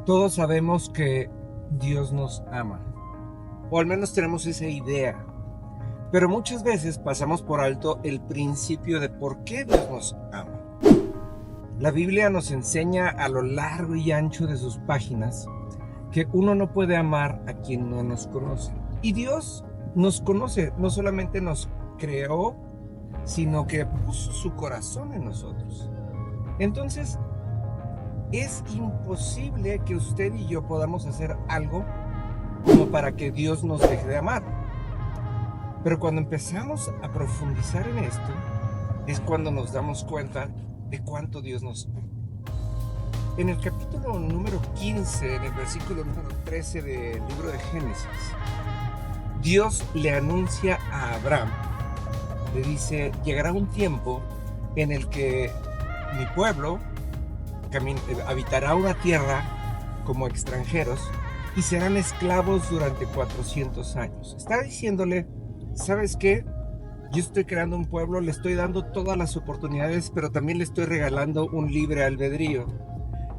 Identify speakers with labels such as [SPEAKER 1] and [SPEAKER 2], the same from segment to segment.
[SPEAKER 1] Todos sabemos que Dios nos ama, o al menos tenemos esa idea, pero muchas veces pasamos por alto el principio de por qué Dios nos ama. La Biblia nos enseña a lo largo y ancho de sus páginas que uno no puede amar a quien no nos conoce. Y Dios nos conoce, no solamente nos creó, sino que puso su corazón en nosotros. Entonces, es imposible que usted y yo podamos hacer algo como para que Dios nos deje de amar. Pero cuando empezamos a profundizar en esto, es cuando nos damos cuenta de cuánto Dios nos ama. En el capítulo número 15, en el versículo número 13 del libro de Génesis, Dios le anuncia a Abraham, le dice: llegará un tiempo en el que mi pueblo habitará una tierra como extranjeros y serán esclavos durante 400 años. Está diciéndole: ¿sabes qué? Yo estoy creando un pueblo, le estoy dando todas las oportunidades, pero también le estoy regalando un libre albedrío.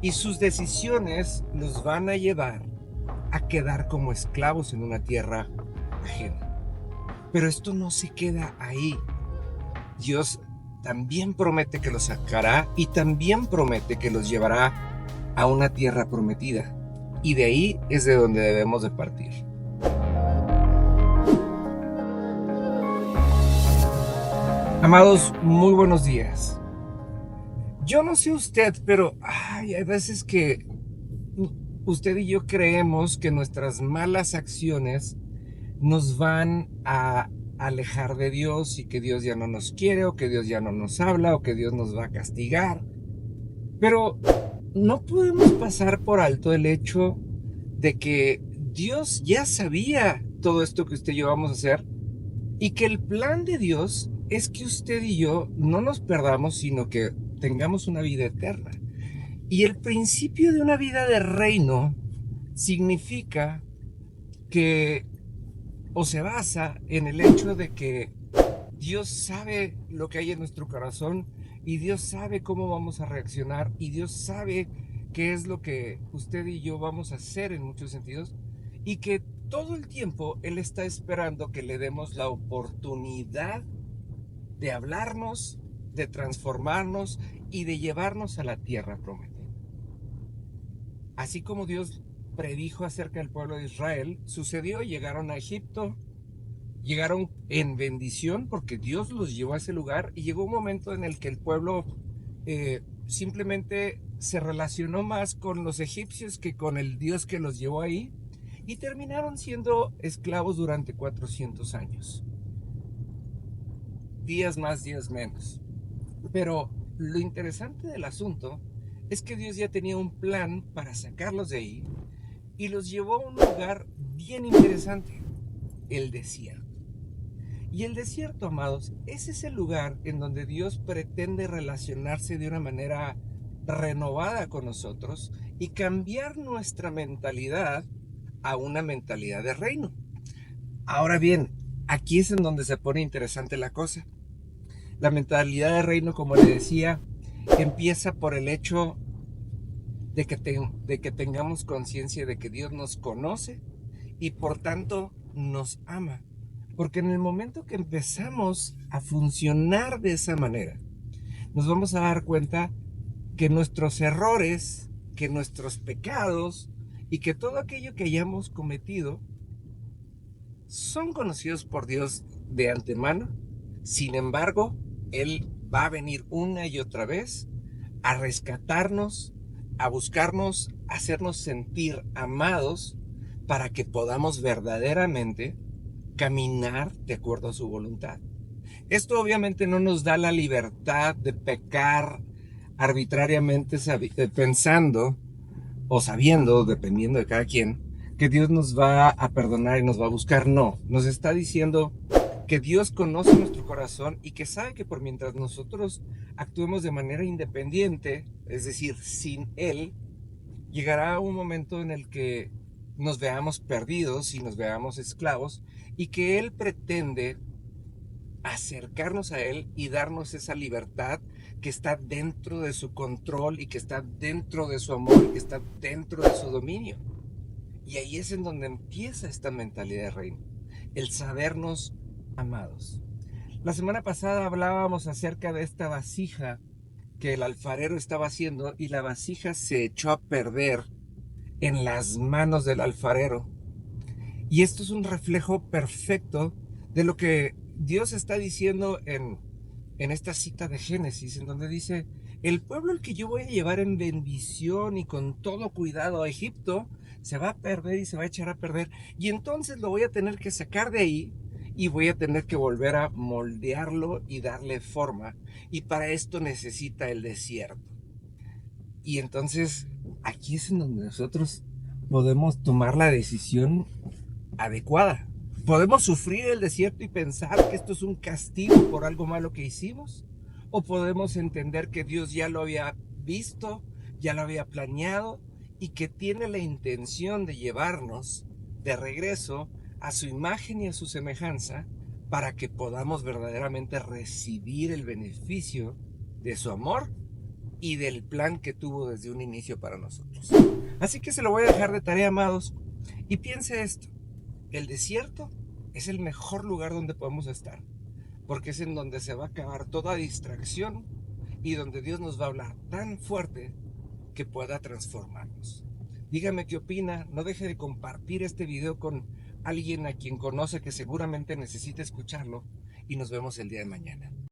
[SPEAKER 1] Y sus decisiones los van a llevar a quedar como esclavos en una tierra ajena. Pero esto no se queda ahí. Dios también promete que los sacará y también promete que los llevará a una tierra prometida. Y de ahí es de donde debemos de partir. Amados, muy buenos días. Yo no sé usted, pero hay veces que usted y yo creemos que nuestras malas acciones nos van a alejar de Dios y que Dios ya no nos quiere, o que Dios ya no nos habla, o que Dios nos va a castigar. Pero no podemos pasar por alto el hecho de que Dios ya sabía todo esto que usted y yo vamos a hacer, y que el plan de Dios es que usted y yo no nos perdamos, sino que tengamos una vida eterna. Y el principio de una vida de reino significa que, o se basa en el hecho de que Dios sabe lo que hay en nuestro corazón, y Dios sabe cómo vamos a reaccionar, y Dios sabe qué es lo que usted y yo vamos a hacer en muchos sentidos, y que todo el tiempo Él está esperando que le demos la oportunidad de hablarnos, de transformarnos y de llevarnos a la tierra prometida. Así como Dios predijo acerca del pueblo de Israel, sucedió. Llegaron a Egipto, llegaron en bendición porque Dios los llevó a ese lugar, y llegó un momento en el que el pueblo simplemente se relacionó más con los egipcios que con el Dios que los llevó ahí, y terminaron siendo esclavos durante 400 años. Días más, días menos. Pero lo interesante del asunto es que Dios ya tenía un plan para sacarlos de ahí, y los llevó a un lugar bien interesante: el desierto. Y el desierto, amados, ese es el lugar en donde Dios pretende relacionarse de una manera renovada con nosotros y cambiar nuestra mentalidad a una mentalidad de reino. Ahora bien, aquí es en donde se pone interesante la cosa. La mentalidad de reino, como le decía, empieza por el hecho de que tengamos conciencia de que Dios nos conoce y por tanto nos ama. Porque en el momento que empezamos a funcionar de esa manera, nos vamos a dar cuenta que nuestros errores, que nuestros pecados y que todo aquello que hayamos cometido son conocidos por Dios de antemano. Sin embargo, Él va a venir una y otra vez a rescatarnos, a buscarnos, a hacernos sentir amados, para que podamos verdaderamente caminar de acuerdo a su voluntad. Esto obviamente no nos da la libertad de pecar arbitrariamente, pensando o sabiendo, dependiendo de cada quien, que Dios nos va a perdonar y nos va a buscar. No, nos está diciendo que Dios conoce nuestro corazón y que sabe que por mientras nosotros actuemos de manera independiente, es decir, sin Él, llegará un momento en el que nos veamos perdidos y nos veamos esclavos, y que Él pretende acercarnos a Él y darnos esa libertad que está dentro de su control y que está dentro de su amor y que está dentro de su dominio. Y ahí es en donde empieza esta mentalidad de reino, el sabernos amados. La semana pasada hablábamos acerca de esta vasija que el alfarero estaba haciendo y la vasija se echó a perder en las manos del alfarero. Y esto es un reflejo perfecto de lo que Dios está diciendo en esta cita de Génesis, en donde dice, el pueblo al que yo voy a llevar en bendición y con todo cuidado a Egipto, se va a perder y se va a echar a perder. Y entonces lo voy a tener que sacar de ahí y voy a tener que volver a moldearlo y darle forma. Y para esto necesita el desierto. Y entonces aquí es en donde nosotros podemos tomar la decisión adecuada. Podemos sufrir el desierto y pensar que esto es un castigo por algo malo que hicimos, o podemos entender que Dios ya lo había visto, ya lo había planeado y que tiene la intención de llevarnos de regreso a su imagen y a su semejanza para que podamos verdaderamente recibir el beneficio de su amor y del plan que tuvo desde un inicio para nosotros. Así que se lo voy a dejar de tarea, amados, y piense esto. El desierto es el mejor lugar donde podemos estar, porque es en donde se va a acabar toda distracción y donde Dios nos va a hablar tan fuerte que pueda transformarnos. Dígame qué opina, no deje de compartir este video con alguien a quien conoce que seguramente necesita escucharlo y nos vemos el día de mañana.